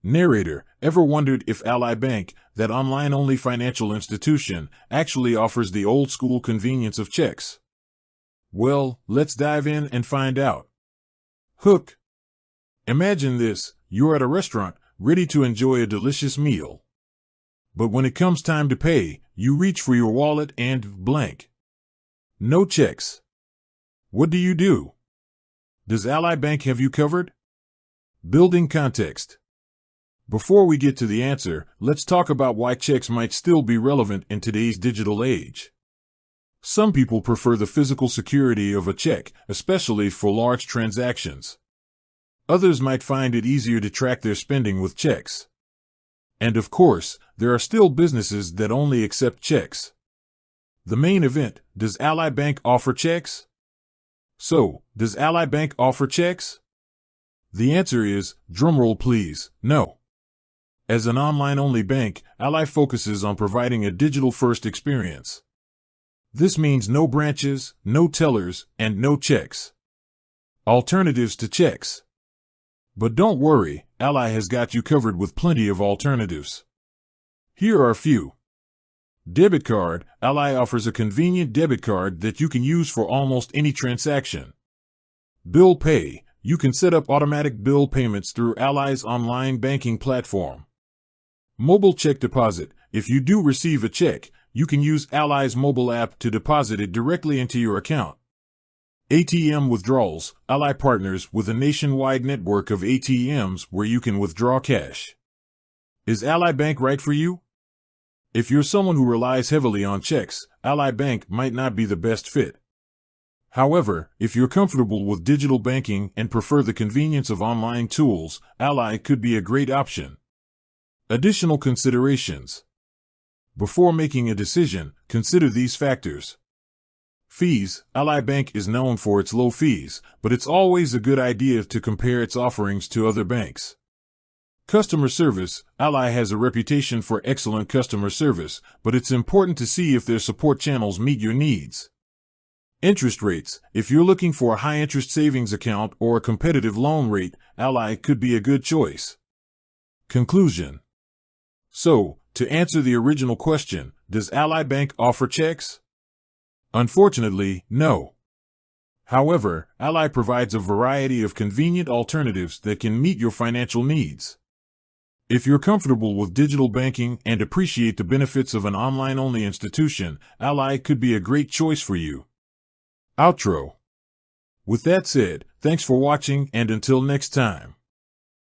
Narrator, ever wondered if Ally Bank, that online-only financial institution, actually offers the old-school convenience of checks? Well, let's dive in and find out. Hook. Imagine this: you're at a restaurant, ready to enjoy a delicious meal. But when it comes time to pay, you reach for your wallet and blank. No checks. What do? Does Ally Bank have you covered? Building context. Before we get to the answer, let's talk about why checks might still be relevant in today's digital age. Some people prefer the physical security of a check, especially for large transactions. Others might find it easier to track their spending with checks. And of course, there are still businesses that only accept checks. The main event: does Ally Bank offer checks? So, does Ally Bank offer checks? The answer is, drumroll please, no. As an online-only bank, Ally focuses on providing a digital-first experience. This means no branches, no tellers, and no checks. Alternatives to checks. But don't worry, Ally has got you covered with plenty of alternatives. Here are a few. Debit card. Ally offers a convenient debit card that you can use for almost any transaction. Bill pay. You can set up automatic bill payments through Ally's online banking platform. Mobile check deposit. If you do receive a check, you can use Ally's mobile app to deposit it directly into your account. ATM withdrawals. Ally partners with a nationwide network of ATMs where you can withdraw cash. Is Ally Bank right for you? If you're someone who relies heavily on checks, Ally Bank might not be the best fit. However, if you're comfortable with digital banking and prefer the convenience of online tools, Ally could be a great option. Additional considerations. Before making a decision, consider these factors. Fees. Ally Bank is known for its low fees, but it's always a good idea to compare its offerings to other banks. Customer service. Ally has a reputation for excellent customer service, but it's important to see if their support channels meet your needs. Interest rates. If you're looking for a high-interest savings account or a competitive loan rate, Ally could be a good choice. Conclusion. So, to answer the original question, does Ally Bank offer checks? Unfortunately, no. However, Ally provides a variety of convenient alternatives that can meet your financial needs. If you're comfortable with digital banking and appreciate the benefits of an online-only institution, Ally could be a great choice for you. Outro. With that said, thanks for watching, and until next time.